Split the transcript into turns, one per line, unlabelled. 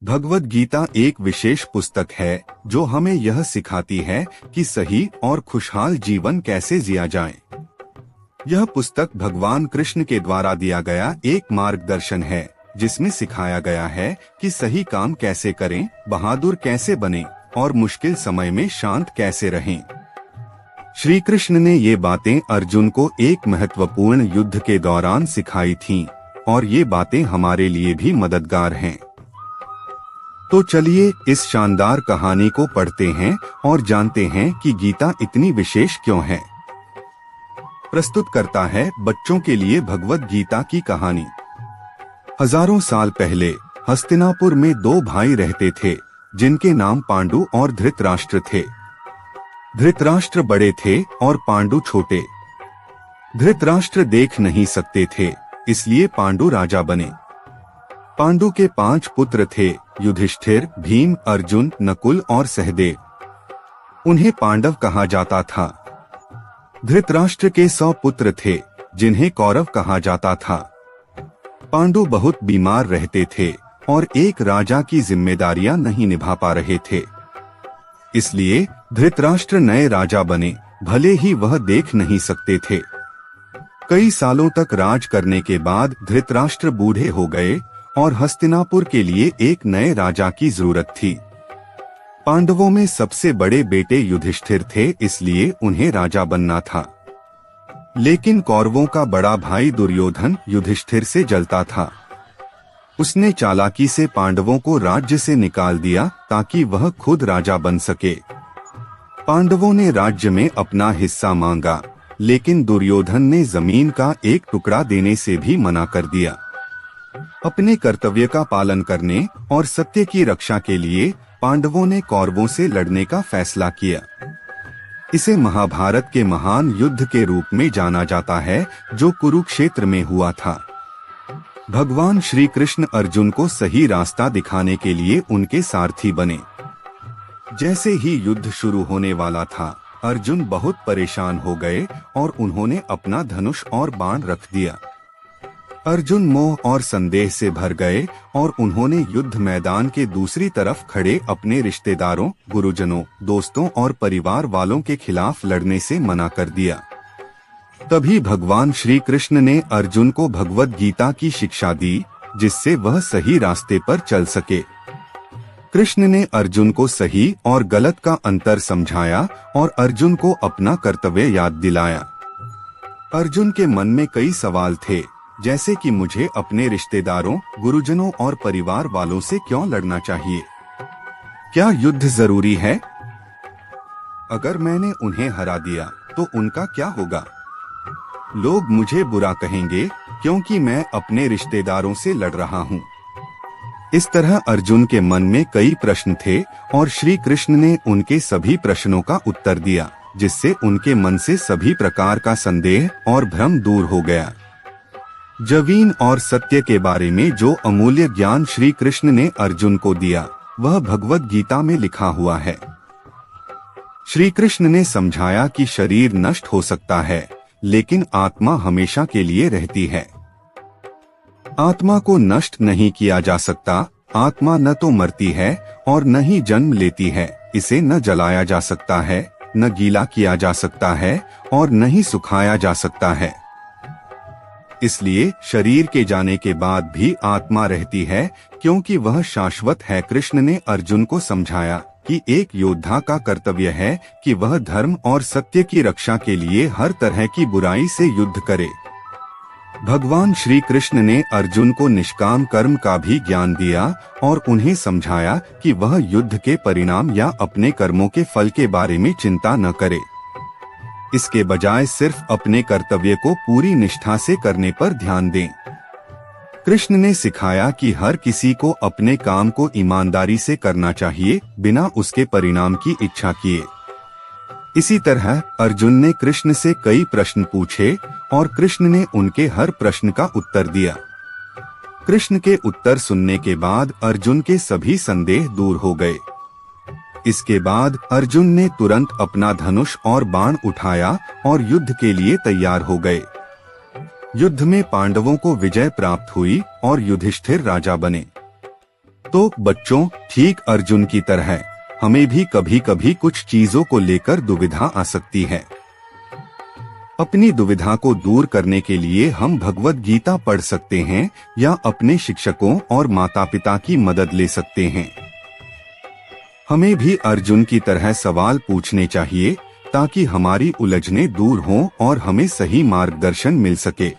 भगवद गीता एक विशेष पुस्तक है जो हमें यह सिखाती है कि सही और खुशहाल जीवन कैसे जिया जाए। यह पुस्तक भगवान कृष्ण के द्वारा दिया गया एक मार्गदर्शन है जिसमें सिखाया गया है कि सही काम कैसे करें, बहादुर कैसे बने और मुश्किल समय में शांत कैसे रहें। श्री कृष्ण ने ये बातें अर्जुन को एक महत्वपूर्ण युद्ध के दौरान सिखाई थीं और ये बातें हमारे लिए भी मददगार हैं। तो चलिए इस शानदार कहानी को पढ़ते हैं और जानते हैं कि गीता इतनी विशेष क्यों है। प्रस्तुत करता है बच्चों के लिए भगवद गीता की कहानी। हजारों साल पहले हस्तिनापुर में दो भाई रहते थे जिनके नाम पांडु और धृतराष्ट्र थे। धृतराष्ट्र बड़े थे और पांडु छोटे। धृतराष्ट्र देख नहीं सकते थे, इसलिए पांडु राजा बने। पांडु के 5 पुत्र थे, युधिष्ठिर, भीम, अर्जुन, नकुल और सहदेव। उन्हें पांडव कहा जाता था। धृतराष्ट्र के 100 पुत्र थे जिन्हें कौरव कहा जाता था। पांडु बहुत बीमार रहते थे और एक राजा की जिम्मेदारियां नहीं निभा पा रहे थे, इसलिए धृतराष्ट्र नए राजा बने, भले ही वह देख नहीं सकते थे। कई सालों तक राज करने के बाद धृतराष्ट्र बूढ़े हो गए और हस्तिनापुर के लिए एक नए राजा की जरूरत थी। पांडवों में सबसे बड़े बेटे युधिष्ठिर थे, इसलिए उन्हें राजा बनना था। लेकिन कौरवों का बड़ा भाई दुर्योधन युधिष्ठिर से जलता था। उसने चालाकी से पांडवों को राज्य से निकाल दिया ताकि वह खुद राजा बन सके। पांडवों ने राज्य में अपना हिस्सा मांगा, लेकिन दुर्योधन ने जमीन का एक टुकड़ा देने से भी मना कर दिया। अपने कर्तव्य का पालन करने और सत्य की रक्षा के लिए पांडवों ने कौरवों से लड़ने का फैसला किया। इसे महाभारत के महान युद्ध के रूप में जाना जाता है जो कुरुक्षेत्र में हुआ था। भगवान श्री कृष्ण अर्जुन को सही रास्ता दिखाने के लिए उनके सारथी बने। जैसे ही युद्ध शुरू होने वाला था, अर्जुन बहुत परेशान हो गए और उन्होंने अपना धनुष और बाण रख दिया। अर्जुन मोह और संदेह से भर गए और उन्होंने युद्ध मैदान के दूसरी तरफ खड़े अपने रिश्तेदारों, गुरुजनों, दोस्तों और परिवार वालों के खिलाफ लड़ने से मना कर दिया। तभी भगवान श्री कृष्ण ने अर्जुन को भगवद गीता की शिक्षा दी, जिससे वह सही रास्ते पर चल सके। कृष्ण ने अर्जुन को सही और गलत का अंतर समझाया और अर्जुन को अपना कर्तव्य याद दिलाया। अर्जुन के मन में कई सवाल थे, जैसे कि मुझे अपने रिश्तेदारों, गुरुजनों और परिवार वालों से क्यों लड़ना चाहिए? क्या युद्ध जरूरी है? अगर मैंने उन्हें हरा दिया तो उनका क्या होगा? लोग मुझे बुरा कहेंगे क्योंकि मैं अपने रिश्तेदारों से लड़ रहा हूँ। इस तरह अर्जुन के मन में कई प्रश्न थे और श्री कृष्ण ने उनके सभी प्रश्नों का उत्तर दिया, जिससे उनके मन से सभी प्रकार का संदेह और भ्रम दूर हो गया। जमीन और सत्य के बारे में जो अमूल्य ज्ञान श्री कृष्ण ने अर्जुन को दिया, वह भगवद गीता में लिखा हुआ है। श्री कृष्ण ने समझाया कि शरीर नष्ट हो सकता है, लेकिन आत्मा हमेशा के लिए रहती है। आत्मा को नष्ट नहीं किया जा सकता। आत्मा न तो मरती है और न ही जन्म लेती है। इसे न जलाया जा सकता है, न गीला किया जा सकता है और न ही सुखाया जा सकता है। इसलिए शरीर के जाने के बाद भी आत्मा रहती है, क्योंकि वह शाश्वत है। कृष्ण ने अर्जुन को समझाया कि एक योद्धा का कर्तव्य है कि वह धर्म और सत्य की रक्षा के लिए हर तरह की बुराई से युद्ध करे। भगवान श्री कृष्ण ने अर्जुन को निष्काम कर्म का भी ज्ञान दिया और उन्हें समझाया कि वह युद्ध के परिणाम या अपने कर्मों के फल के बारे में चिंता न करे। इसके बजाय सिर्फ अपने कर्तव्य को पूरी निष्ठा से करने पर ध्यान दें। कृष्ण ने सिखाया कि हर किसी को अपने काम को ईमानदारी से करना चाहिए, बिना उसके परिणाम की इच्छा किए। इसी तरह अर्जुन ने कृष्ण से कई प्रश्न पूछे और कृष्ण ने उनके हर प्रश्न का उत्तर दिया। कृष्ण के उत्तर सुनने के बाद अर्जुन के सभी संदेह दूर हो गए। इसके बाद अर्जुन ने तुरंत अपना धनुष और बाण उठाया और युद्ध के लिए तैयार हो गए। युद्ध में पांडवों को विजय प्राप्त हुई और युधिष्ठिर राजा बने। तो बच्चों, ठीक अर्जुन की तरह हमें भी कभी कभी कुछ चीजों को लेकर दुविधा आ सकती है। अपनी दुविधा को दूर करने के लिए हम भगवत गीता पढ़ सकते हैं या अपने शिक्षकों और माता पिता की मदद ले सकते हैं। हमें भी अर्जुन की तरह सवाल पूछने चाहिए ताकि हमारी उलझनें दूर हों और हमें सही मार्गदर्शन मिल सके।